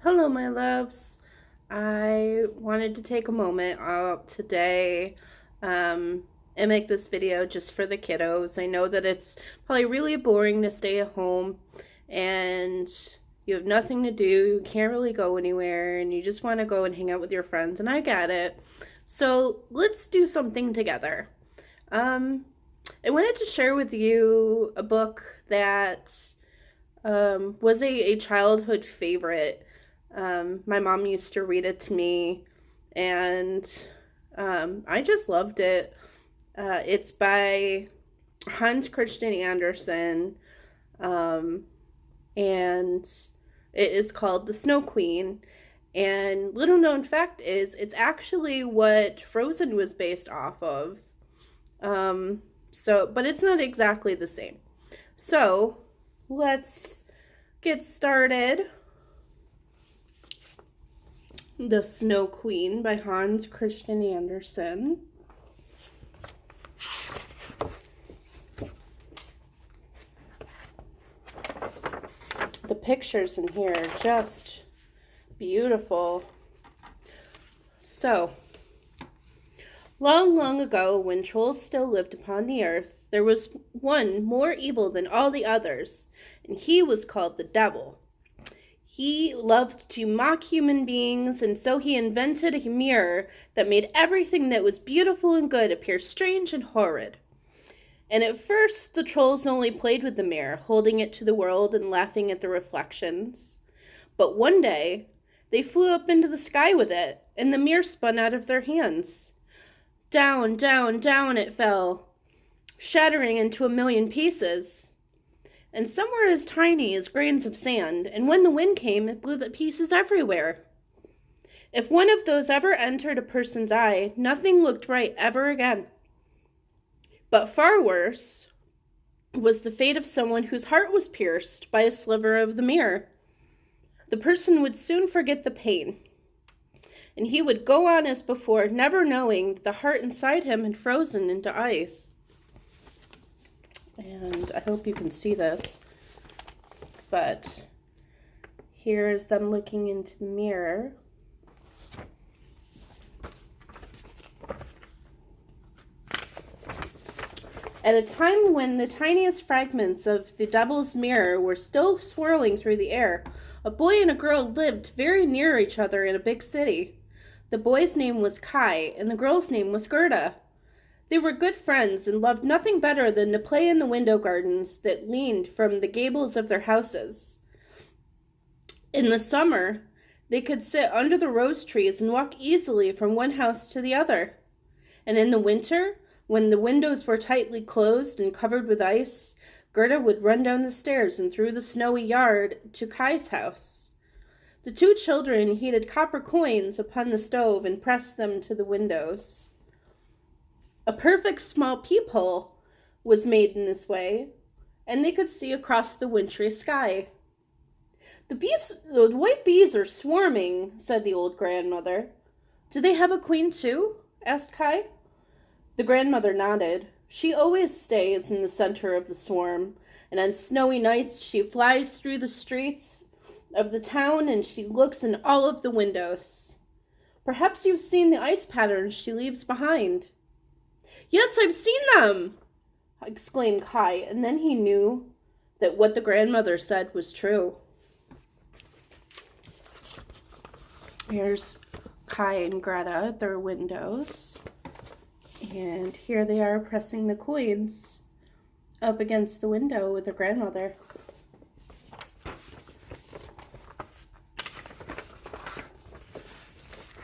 Hello, my loves. I wanted to take a moment out today and make this video just for the kiddos. I know that it's probably really boring to stay at home and you have nothing to do, you can't really go anywhere, and you just want to go and hang out with your friends, and I get it. So let's do something together. I wanted to share with you a book that was a childhood favorite. My mom used to read it to me, and I just loved it. It's by Hans Christian Andersen, and it is called The Snow Queen. And little known fact is, it's actually what Frozen was based off of. But it's not exactly the same. So let's get started. The Snow Queen by Hans Christian Andersen. The pictures in here are just beautiful. So, long, long ago, when trolls still lived upon the earth, there was one more evil than all the others, and he was called the Devil. He loved to mock human beings, and so he invented a mirror that made everything that was beautiful and good appear strange and horrid. And at first, the trolls only played with the mirror, holding it to the world and laughing at the reflections. But one day, they flew up into the sky with it, and the mirror spun out of their hands. Down, down, down it fell, shattering into a million pieces. And some were as tiny as grains of sand, and when the wind came, it blew the pieces everywhere. If one of those ever entered a person's eye, nothing looked right ever again. But far worse was the fate of someone whose heart was pierced by a sliver of the mirror. The person would soon forget the pain, and he would go on as before, never knowing that the heart inside him had frozen into ice. And I hope you can see this, but here's them looking into the mirror. At a time when the tiniest fragments of the devil's mirror were still swirling through the air, a boy and a girl lived very near each other in a big city. The boy's name was Kai, and the girl's name was Gerda. They were good friends and loved nothing better than to play in the window gardens that leaned from the gables of their houses. In the summer, they could sit under the rose trees and walk easily from one house to the other. And in the winter, when the windows were tightly closed and covered with ice, Gerda would run down the stairs and through the snowy yard to Kai's house. The two children heated copper coins upon the stove and pressed them to the windows. A perfect small peephole was made in this way, and they could see across the wintry sky. The white bees are swarming," said the old grandmother. "Do they have a queen too?" asked Kai. The grandmother nodded. "She always stays in the center of the swarm, and on snowy nights she flies through the streets of the town and she looks in all of the windows. Perhaps you've seen the ice patterns she leaves behind." "Yes, I've seen them!" exclaimed Kai, and then he knew that what the grandmother said was true. Here's Kai and Greta at their windows, and here they are pressing the coins up against the window with their grandmother.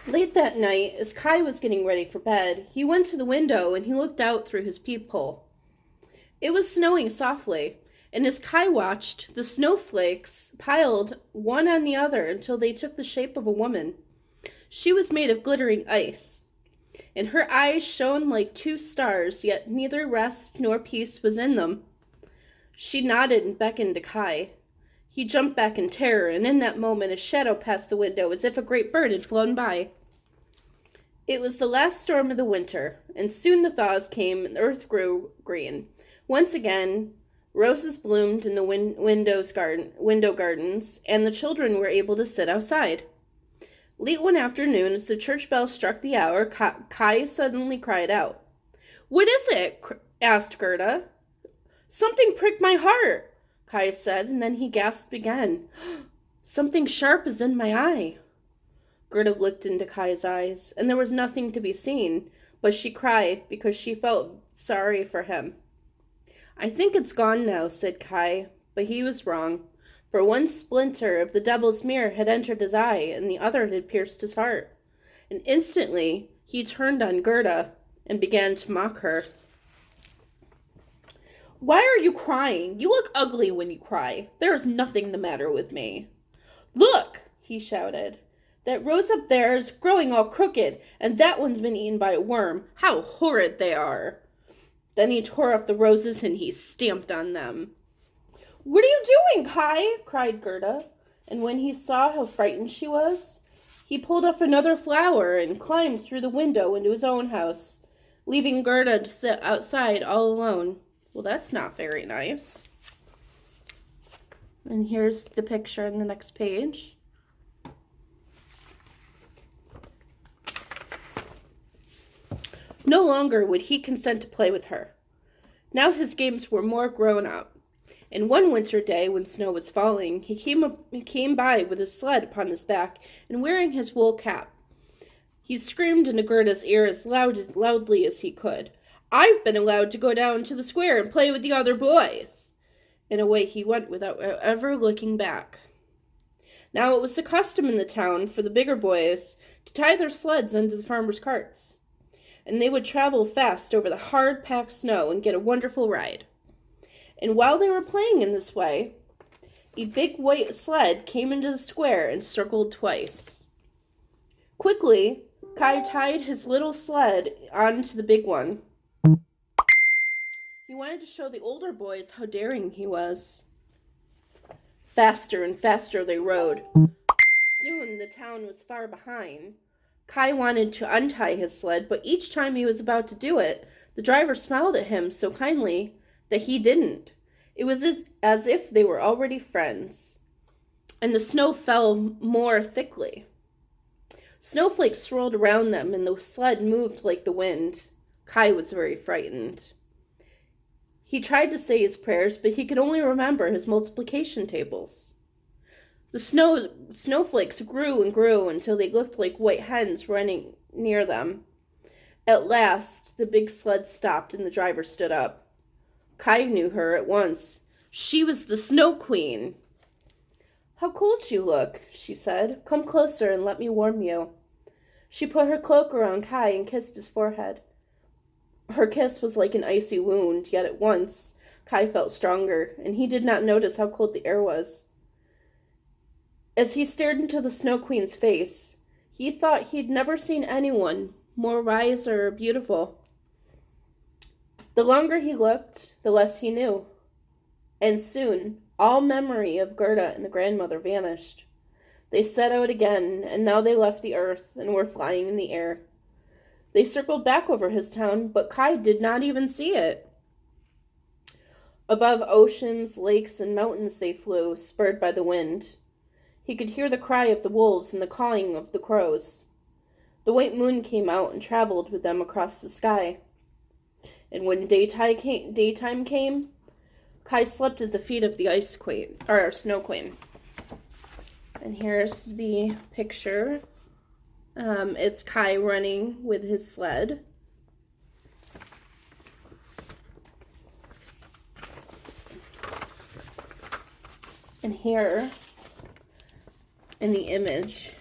Late that night, as Kai was getting ready for bed, he went to the window and he looked out through his peephole. It was snowing softly, and as Kai watched, the snowflakes piled one on the other until they took the shape of a woman. She was made of glittering ice, and her eyes shone like two stars, yet neither rest nor peace was in them. She nodded and beckoned to Kai. He jumped back in terror, and in that moment a shadow passed the window as if a great bird had flown by. It was the last storm of the winter, and soon the thaws came and the earth grew green. Once again, Roses bloomed in the window gardens, and the children were able to sit outside. Late one afternoon, as the church bell struck the hour, Kai suddenly cried out. "What is it?" asked Gerda. "Something pricked my heart," Kai said, and then he gasped again. "Something sharp is in my eye." Gerda looked into Kai's eyes, and there was nothing to be seen, but she cried because she felt sorry for him. "I think it's gone now," said Kai, but he was wrong, for one splinter of the devil's mirror had entered his eye, and the other had pierced his heart. And instantly he turned on Gerda and began to mock her. "Why are you crying? You look ugly when you cry. There is nothing the matter with me." "Look!" he shouted. "That rose up there is growing all crooked, and that one's been eaten by a worm. How horrid they are!" Then he tore off the roses and he stamped on them. "What are you doing, Kai?" cried Gerda. And when he saw how frightened she was, he pulled off another flower and climbed through the window into his own house, leaving Gerda to sit outside all alone. Well, that's not very nice. And here's the picture on the next page. No longer would he consent to play with her. Now his games were more grown up. And one winter day, when snow was falling, he came by with his sled upon his back and wearing his wool cap. He screamed into Gerda's ear as loudly as he could. "I've been allowed to go down to the square and play with the other boys." And away he went without ever looking back. Now it was the custom in the town for the bigger boys to tie their sleds into the farmers' carts, and they would travel fast over the hard-packed snow and get a wonderful ride. And while they were playing in this way, a big white sled came into the square and circled twice. Quickly, Kai tied his little sled onto the big one. He wanted to show the older boys how daring he was. Faster and faster they rode. Soon the town was far behind. Kai wanted to untie his sled, but each time he was about to do it, the driver smiled at him so kindly that he didn't. It was as if they were already friends. And the snow fell more thickly. Snowflakes swirled around them, and the sled moved like the wind. Kai was very frightened. He tried to say his prayers, but he could only remember his multiplication tables. The snowflakes grew and grew until they looked like white hens running near them. At last, the big sled stopped and the driver stood up. Kai knew her at once. She was the Snow Queen. "How cold you look," she said. "Come closer and let me warm you." She put her cloak around Kai and kissed his forehead. Her kiss was like an icy wound, yet at once Kai felt stronger, and he did not notice how cold the air was. As he stared into the Snow Queen's face, he thought he'd never seen anyone more wise or beautiful. The longer he looked, the less he knew. And soon, all memory of Gerda and the grandmother vanished. They set out again, and now they left the earth and were flying in the air. They circled back over his town, but Kai did not even see it. Above oceans, lakes, and mountains they flew, spurred by the wind. He could hear the cry of the wolves and the cawing of the crows. The white moon came out and traveled with them across the sky. And when daytime came, Kai slept at the feet of the Snow Queen. And here's the picture. It's Kai running with his sled. And here, in the image,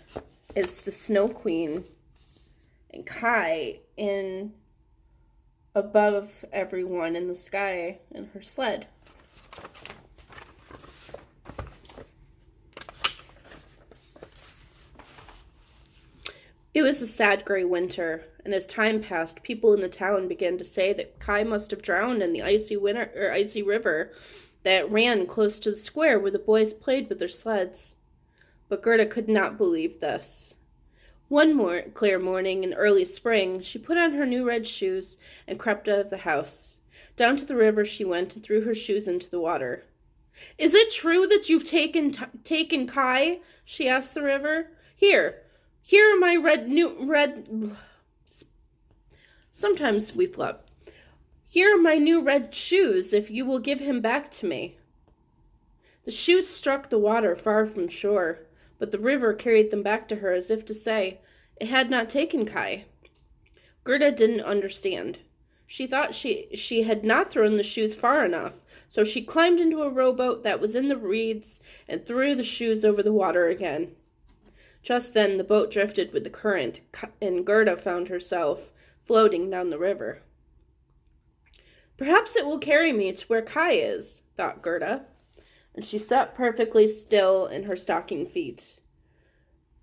is the Snow Queen and Kai above everyone in the sky in her sled. It was a sad gray winter, and as time passed, people in the town began to say that Kai must have drowned in the icy river that ran close to the square where the boys played with their sleds. But Gerda could not believe this. One clear morning in early spring, she put on her new red shoes and crept out of the house. Down to the river she went and threw her shoes into the water. "Is it true that you've taken Kai?" she asked the river. Here are my red. Sometimes we flip. "Here are my new red shoes, if you will give him back to me." The shoes struck the water far from shore, but the river carried them back to her as if to say it had not taken Kai. Gerda didn't understand. She thought she had not thrown the shoes far enough, so she climbed into a rowboat that was in the reeds and threw the shoes over the water again. Just then the boat drifted with the current, and Gerda found herself floating down the river. "Perhaps it will carry me to where Kai is," thought Gerda, and she sat perfectly still in her stocking feet.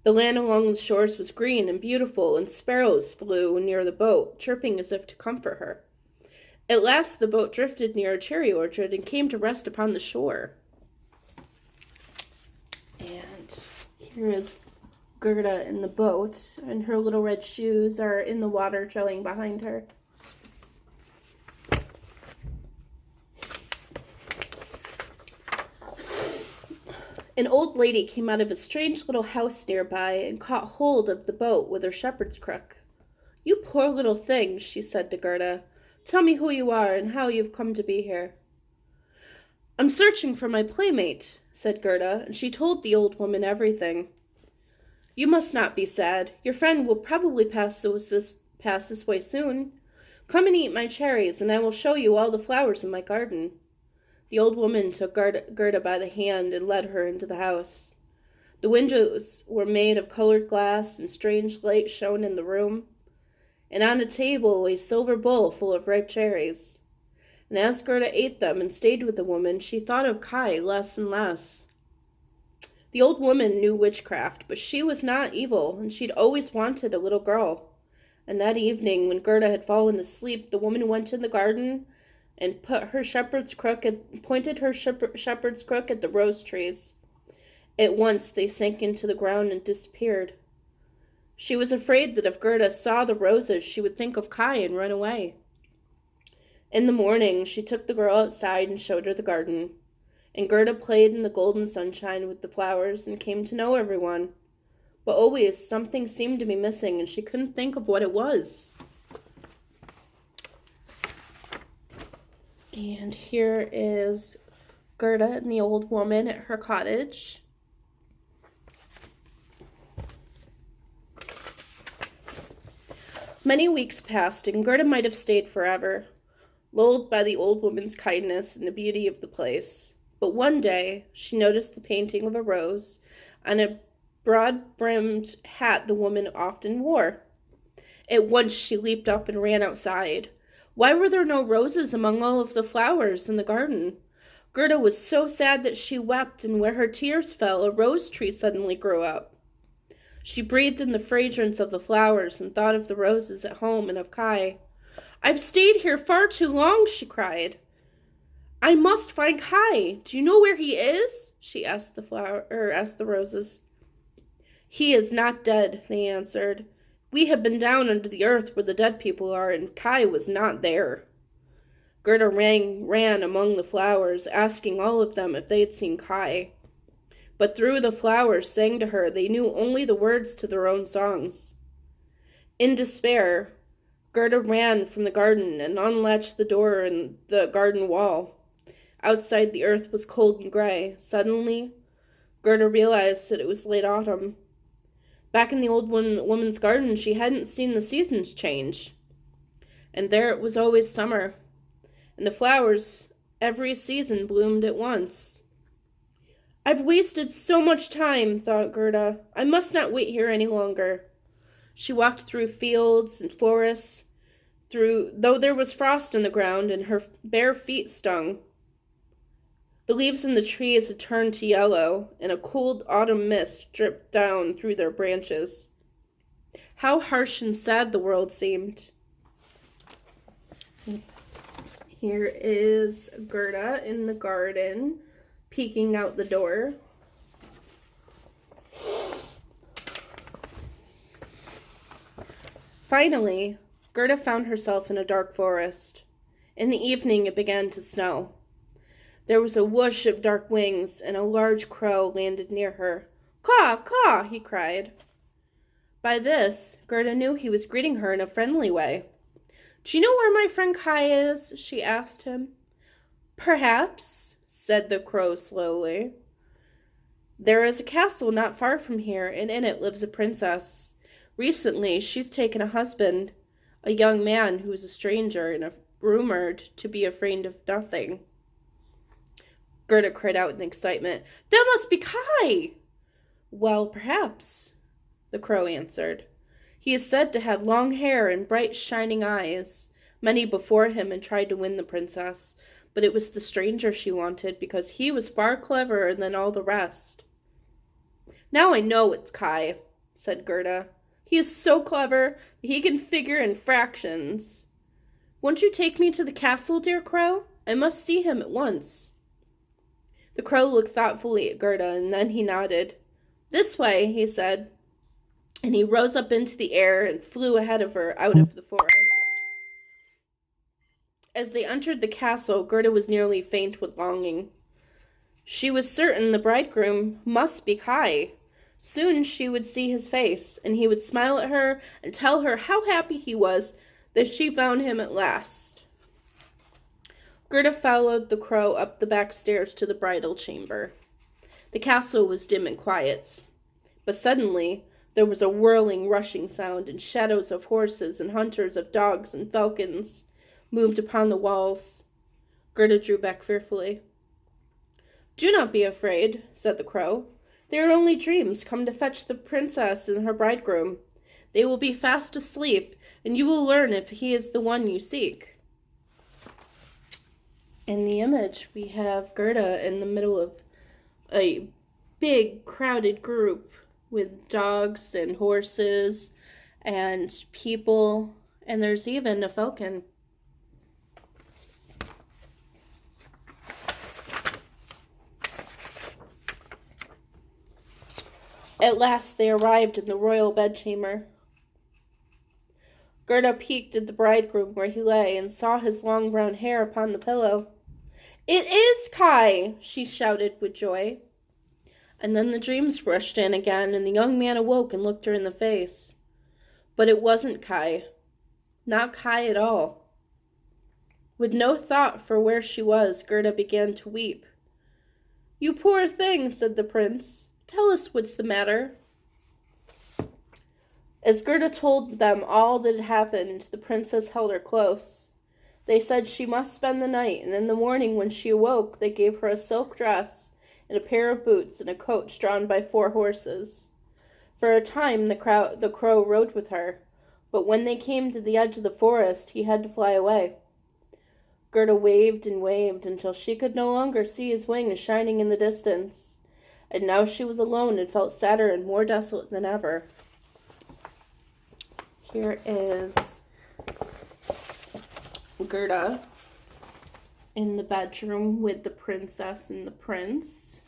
The land along the shores was green and beautiful, and sparrows flew near the boat, chirping as if to comfort her. At last the boat drifted near a cherry orchard and came to rest upon the shore. And here is Gerda in the boat, and her little red shoes are in the water trailing behind her. An old lady came out of a strange little house nearby and caught hold of the boat with her shepherd's crook. "You poor little thing," she said to Gerda. "Tell me who you are and how you've come to be here." "I'm searching for my playmate," said Gerda, and she told the old woman everything. "You must not be sad. Your friend will probably pass this way soon. Come and eat my cherries, and I will show you all the flowers in my garden." The old woman took Gerda by the hand and led her into the house. The windows were made of colored glass, and strange light shone in the room. And on a table lay a silver bowl full of ripe cherries. And as Gerda ate them and stayed with the woman, she thought of Kai less and less. The old woman knew witchcraft, but she was not evil, and she'd always wanted a little girl. And that evening, when Gerda had fallen asleep, the woman went in the garden and pointed her shepherd's crook at the rose trees. At once they sank into the ground and disappeared. She was afraid that if Gerda saw the roses, she would think of Kai and run away. In the morning, she took the girl outside and showed her the garden. And Gerda played in the golden sunshine with the flowers and came to know everyone. But always something seemed to be missing, and she couldn't think of what it was. And here is Gerda and the old woman at her cottage. Many weeks passed, and Gerda might have stayed forever, lulled by the old woman's kindness and the beauty of the place. But one day she noticed the painting of a rose on a broad-brimmed hat the woman often wore. At once she leaped up and ran outside. Why were there no roses among all of the flowers in the garden? Gerda was so sad that she wept, and where her tears fell, a rose tree suddenly grew up. She breathed in the fragrance of the flowers and thought of the roses at home and of Kai. "I've stayed here far too long," she cried. "I must find Kai. Do you know where he is?" she asked the roses. "He is not dead," they answered. "We have been down under the earth where the dead people are, and Kai was not there." Gerda ran among the flowers, asking all of them if they had seen Kai. But through the flowers sang to her, they knew only the words to their own songs. In despair, Gerda ran from the garden and unlatched the door in the garden wall. Outside, the earth was cold and gray. Suddenly, Gerda realized that it was late autumn. Back in the old woman's garden, she hadn't seen the seasons change. And there it was always summer. And the flowers, every season, bloomed at once. "I've wasted so much time," thought Gerda. "I must not wait here any longer." She walked through fields and forests, though there was frost in the ground and her bare feet stung. The leaves in the trees had turned to yellow, and a cold autumn mist dripped down through their branches. How harsh and sad the world seemed. Here is Gerda in the garden, peeking out the door. Finally, Gerda found herself in a dark forest. In the evening it began to snow. There was a whoosh of dark wings, and a large crow landed near her. "Caw, caw!" he cried. By this, Gerda knew he was greeting her in a friendly way. "Do you know where my friend Kai is?" she asked him. "Perhaps," said the crow slowly. "There is a castle not far from here, and in it lives a princess. Recently, she's taken a husband, a young man who is a stranger and rumored to be afraid of nothing." Gerda cried out in excitement, "That must be Kai!" "Well, perhaps," the crow answered. "He is said to have long hair and bright shining eyes. Many before him had tried to win the princess, but it was the stranger she wanted because he was far cleverer than all the rest." "Now I know it's Kai," said Gerda. "He is so clever that he can figure in fractions. Won't you take me to the castle, dear crow? I must see him at once." The crow looked thoughtfully at Gerda, and then he nodded. "This way," he said, and he rose up into the air and flew ahead of her out of the forest. As they entered the castle, Gerda was nearly faint with longing. She was certain the bridegroom must be Kai. Soon she would see his face, and he would smile at her and tell her how happy he was that she found him at last. Gerda followed the crow up the back stairs to the bridal chamber. The castle was dim and quiet, but suddenly there was a whirling, rushing sound, and shadows of horses and hunters of dogs and falcons moved upon the walls. Gerda drew back fearfully. "Do not be afraid," said the crow. "They are only dreams come to fetch the princess and her bridegroom. They will be fast asleep, and you will learn if he is the one you seek." In the image, we have Gerda in the middle of a big, crowded group with dogs and horses and people, and there's even a falcon. At last they arrived in the royal bedchamber. Gerda peeked at the bridegroom where he lay and saw his long brown hair upon the pillow. "It is Kai!" she shouted with joy. And then the dreams rushed in again, and the young man awoke and looked her in the face. But it wasn't Kai. Not Kai at all. With no thought for where she was, Gerda began to weep. "You poor thing," said the prince. "Tell us what's the matter." As Gerda told them all that had happened, the princess held her close. They said she must spend the night, and in the morning when she awoke, they gave her a silk dress and a pair of boots and a coach drawn by 4 horses. For a time the crow rode with her, but when they came to the edge of the forest, he had to fly away. Gerda waved and waved until she could no longer see his wings shining in the distance, and now she was alone and felt sadder and more desolate than ever. Here is Gerda in the bedroom with the princess and the prince.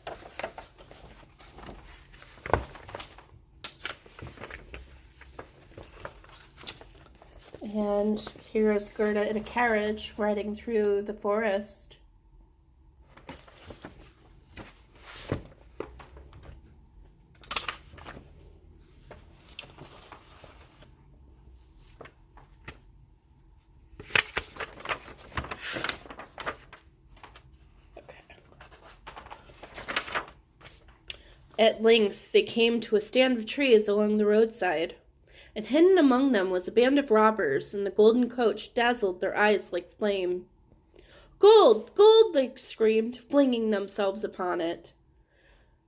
And here is Gerda in a carriage riding through the forest. At length they came to a stand of trees along the roadside, and hidden among them was a band of robbers, and the golden coach dazzled their eyes like flame. "Gold! Gold!" they screamed, flinging themselves upon it.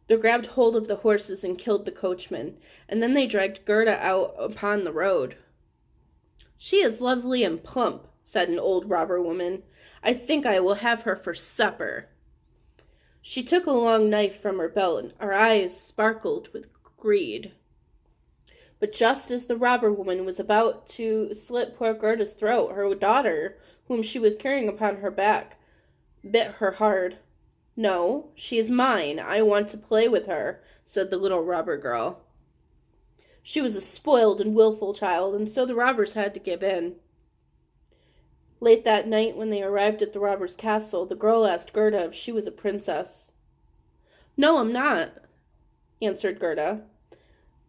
They grabbed hold of the horses and killed the coachman, and then they dragged Gerda out upon the road. "She is lovely and plump," said an old robber woman. "I think I will have her for supper." She took a long knife from her belt, and her eyes sparkled with greed. But just as the robber woman was about to slit poor Gerda's throat, her daughter, whom she was carrying upon her back, bit her hard. "No, she is mine. I want to play with her," said the little robber girl. She was a spoiled and willful child, and so the robbers had to give in. Late that night, when they arrived at the robber's castle, the girl asked Gerda if she was a princess. "No, I'm not," answered Gerda.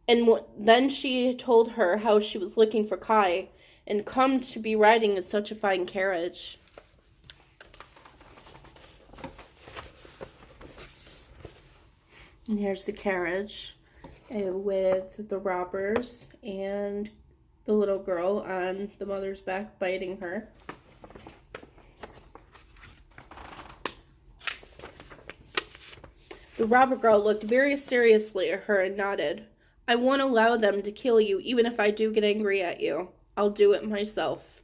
And then she told her how she was looking for Kai, and come to be riding in such a fine carriage. And here's the carriage with the robbers and the little girl on the mother's back biting her. The robber girl looked very seriously at her and nodded. "I won't allow them to kill you, even if I do get angry at you. I'll do it myself."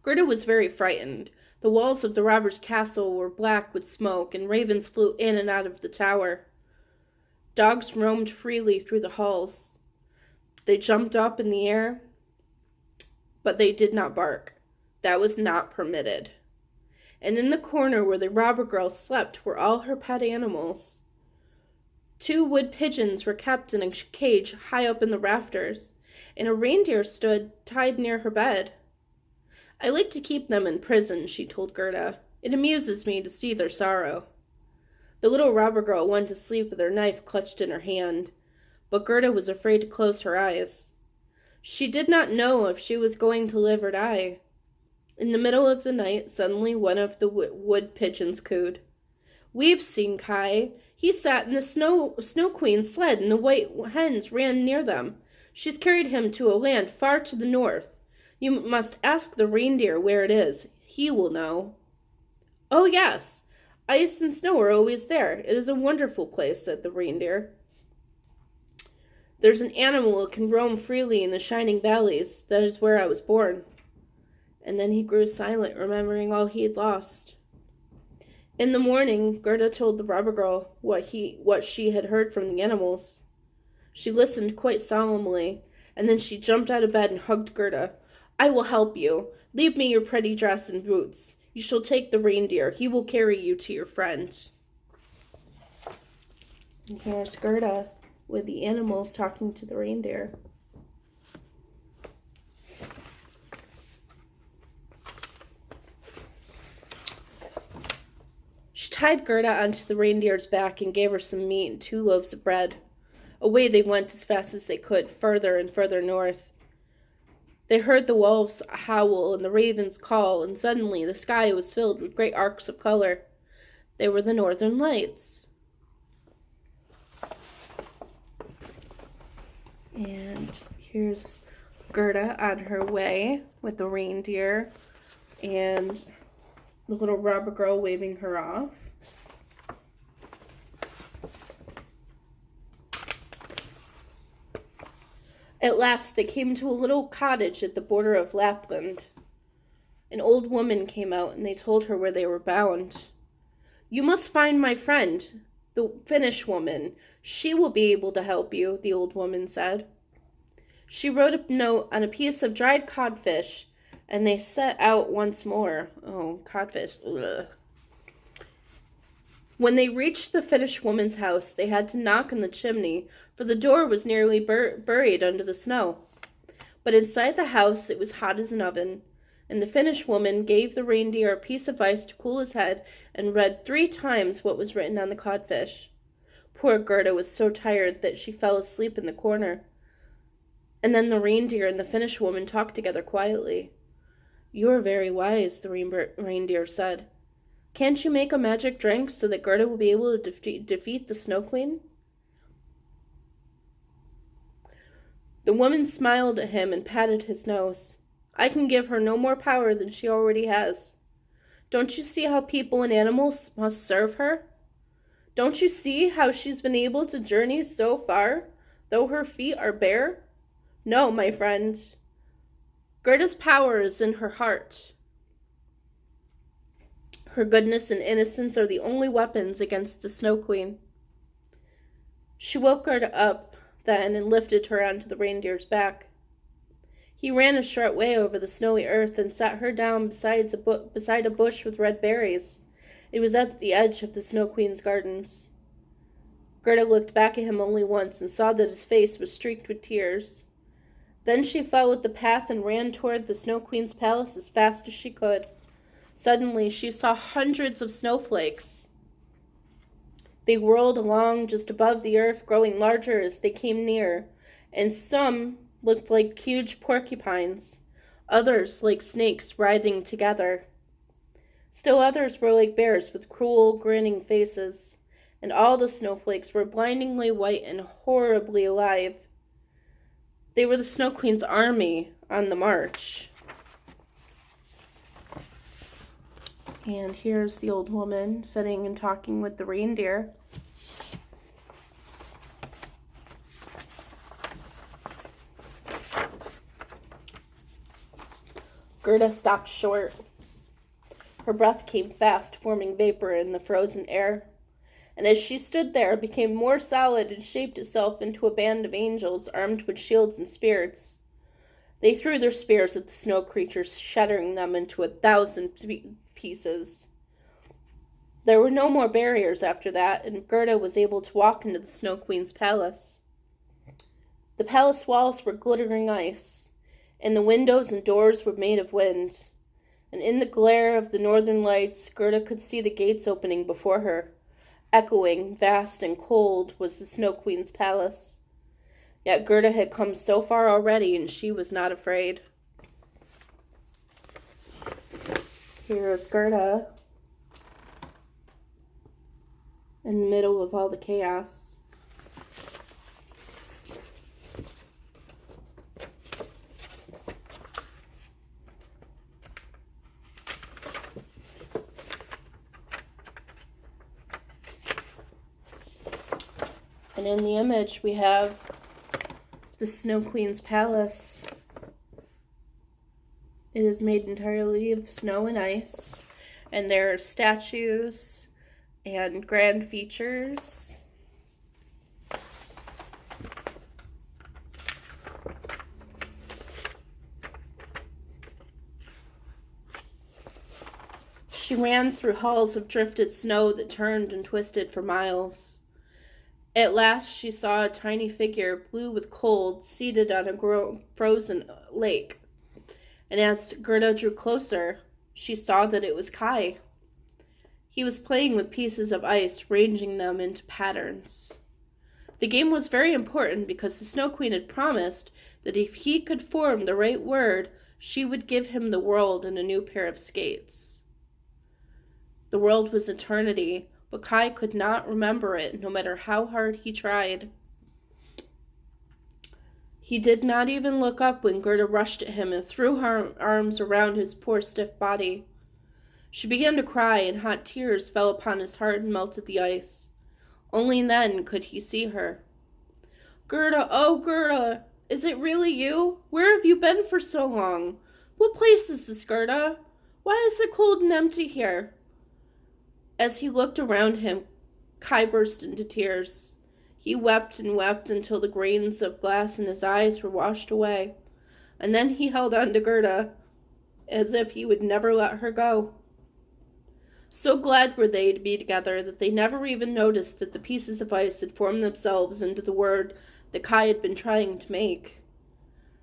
Gerda was very frightened. The walls of the robber's castle were black with smoke, and ravens flew in and out of the tower. Dogs roamed freely through the halls. They jumped up in the air, but they did not bark. That was not permitted. And in the corner where the robber girl slept were all her pet animals. 2 wood pigeons were kept in a cage high up in the rafters, and a reindeer stood tied near her bed. "I like to keep them in prison," she told Gerda. "It amuses me to see their sorrow." The little robber girl went to sleep with her knife clutched in her hand, but Gerda was afraid to close her eyes. She did not know if she was going to live or die. In the middle of the night, suddenly one of the wood pigeons cooed. "We've seen Kai. He sat in the Snow Queen's sled, and the white hens ran near them. She's carried him to a land far to the north. You must ask the reindeer where it is. He will know." "Oh, yes. Ice and snow are always there. It is a wonderful place," said the reindeer. "There's an animal that can roam freely in the shining valleys. That is where I was born." And then he grew silent, remembering all he had lost. In the morning, Gerda told the robber girl what she had heard from the animals. She listened quite solemnly, and then she jumped out of bed and hugged Gerda. "I will help you. Leave me your pretty dress and boots. You shall take the reindeer. He will carry you to your friend." And here's Gerda with the animals talking to the reindeer. She tied Gerda onto the reindeer's back and gave her some meat and 2 loaves of bread. Away they went as fast as they could, further and further north. They heard the wolves howl and the ravens call, and suddenly the sky was filled with great arcs of color. They were the northern lights. And here's Gerda on her way with the reindeer and the little robber girl waving her off. At last they came to a little cottage at the border of Lapland. An old woman came out, and they told her where they were bound. "You must find my friend, the Finnish woman. She will be able to help you," the old woman said. She wrote a note on a piece of dried codfish, and they set out once more. Oh, codfish. Ugh. When they reached the Finnish woman's house, they had to knock on the chimney, for the door was nearly buried under the snow. But inside the house it was hot as an oven, and the Finnish woman gave the reindeer a piece of ice to cool his head and read 3 times what was written on the codfish. Poor Gerda was so tired that she fell asleep in the corner. And then the reindeer and the Finnish woman talked together quietly. "You are very wise," the reindeer said. "Can't you make a magic drink so that Gerda will be able to defeat the Snow Queen?" The woman smiled at him and patted his nose. "I can give her no more power than she already has. Don't you see how people and animals must serve her? Don't you see how she's been able to journey so far, though her feet are bare? No, my friend. Gerda's power is in her heart. Her goodness and innocence are the only weapons against the Snow Queen." She woke her up then and lifted her onto the reindeer's back. He ran a short way over the snowy earth and sat her down beside a bush with red berries. It was at the edge of the Snow Queen's gardens. Gerda looked back at him only once and saw that his face was streaked with tears. Then she followed the path and ran toward the Snow Queen's palace as fast as she could. Suddenly, she saw hundreds of snowflakes. They whirled along just above the earth, growing larger as they came near, and some looked like huge porcupines, others like snakes writhing together. Still others were like bears with cruel, grinning faces, and all the snowflakes were blindingly white and horribly alive. They were the Snow Queen's army on the march. And here's the old woman sitting and talking with the reindeer. Gerda stopped short. Her breath came fast, forming vapor in the frozen air. And as she stood there, it became more solid and shaped itself into a band of angels armed with shields and spears. They threw their spears at the snow creatures, shattering them into 1,000 pieces. There were no more barriers after that, and Gerda was able to walk into the Snow Queen's palace. The palace walls were glittering ice, and the windows and doors were made of wind. And in the glare of the northern lights, Gerda could see the gates opening before her. Echoing, vast and cold, was the Snow Queen's palace. Yet Gerda had come so far already, and she was not afraid. Here is Gerda in the middle of all the chaos. And in the image we have the Snow Queen's palace. It is made entirely of snow and ice, and there are statues and grand features. She ran through halls of drifted snow that turned and twisted for miles. At last she saw a tiny figure, blue with cold, seated on a frozen lake. And as Gerda drew closer, she saw that it was Kai. He was playing with pieces of ice, arranging them into patterns. The game was very important because the Snow Queen had promised that if he could form the right word, she would give him the world and a new pair of skates. The world was eternity, but Kai could not remember it, no matter how hard he tried. He did not even look up when Gerda rushed at him and threw her arms around his poor stiff body. She began to cry, and hot tears fell upon his heart and melted the ice. Only then could he see her. "Gerda, oh Gerda, is it really you? Where have you been for so long? What place is this, Gerda? Why is it cold and empty here?" As he looked around him, Kai burst into tears. He wept and wept until the grains of glass in his eyes were washed away, and then he held on to Gerda as if he would never let her go. So glad were they to be together that they never even noticed that the pieces of ice had formed themselves into the word that Kai had been trying to make.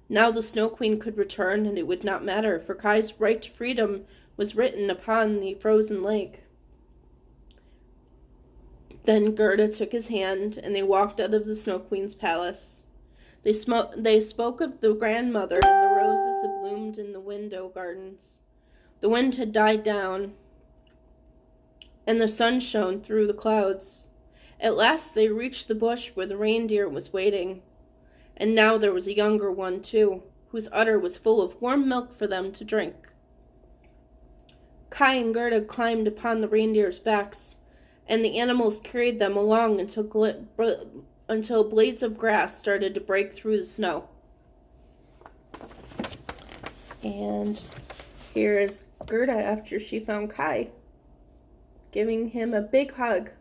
Now the Snow Queen could return, and it would not matter, for Kai's right to freedom was written upon the frozen lake. Then Gerda took his hand, and they walked out of the Snow Queen's palace. They spoke of the grandmother and the roses that bloomed in the window gardens. The wind had died down, and the sun shone through the clouds. At last they reached the bush where the reindeer was waiting. And now there was a younger one, too, whose udder was full of warm milk for them to drink. Kai and Gerda climbed upon the reindeer's backs, and the animals carried them along until blades of grass started to break through the snow. And here is Gerda after she found Kai, giving him a big hug.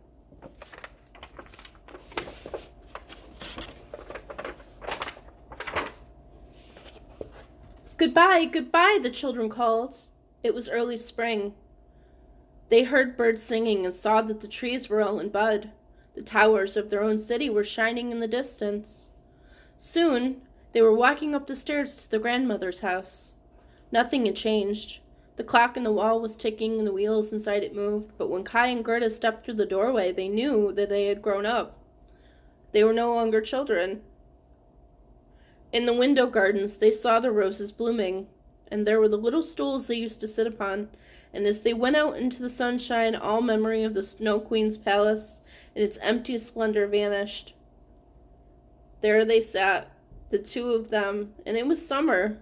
"Goodbye, goodbye," the children called. It was early spring. They heard birds singing and saw that the trees were all in bud. The towers of their own city were shining in the distance. Soon, they were walking up the stairs to the grandmother's house. Nothing had changed. The clock in the wall was ticking and the wheels inside it moved, but when Kai and Gerda stepped through the doorway, they knew that they had grown up. They were no longer children. In the window gardens, they saw the roses blooming, and there were the little stools they used to sit upon, and as they went out into the sunshine, all memory of the Snow Queen's palace and its empty splendor vanished. There they sat, the two of them, and it was summer,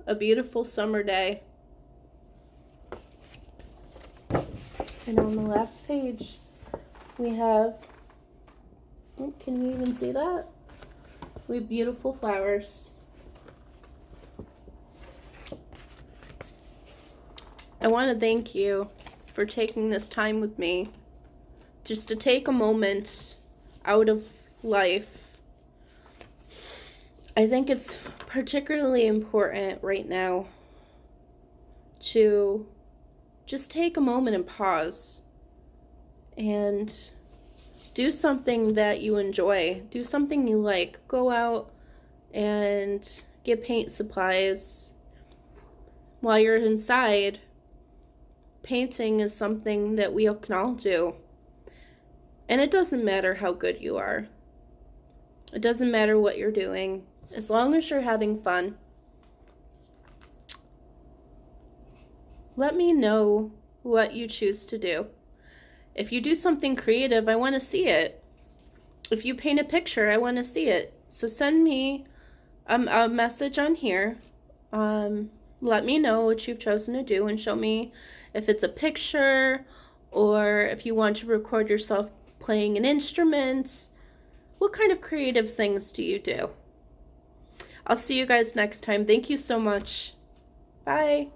a beautiful summer day. And on the last page, we have, oh, can you even see that? We have beautiful flowers. I want to thank you for taking this time with me, just to take a moment out of life. I think it's particularly important right now to just take a moment and pause and do something that you enjoy. Do something you like. Go out and get paint supplies. While you're inside, painting is something that we can all do. And it doesn't matter how good you are. It doesn't matter what you're doing. As long as you're having fun. Let me know what you choose to do. If you do something creative, I want to see it. If you paint a picture, I want to see it. So send me a message on here. Let me know what you've chosen to do and show me if it's a picture or if you want to record yourself playing an instrument. What kind of creative things do you do? I'll see you guys next time. Thank you so much. Bye.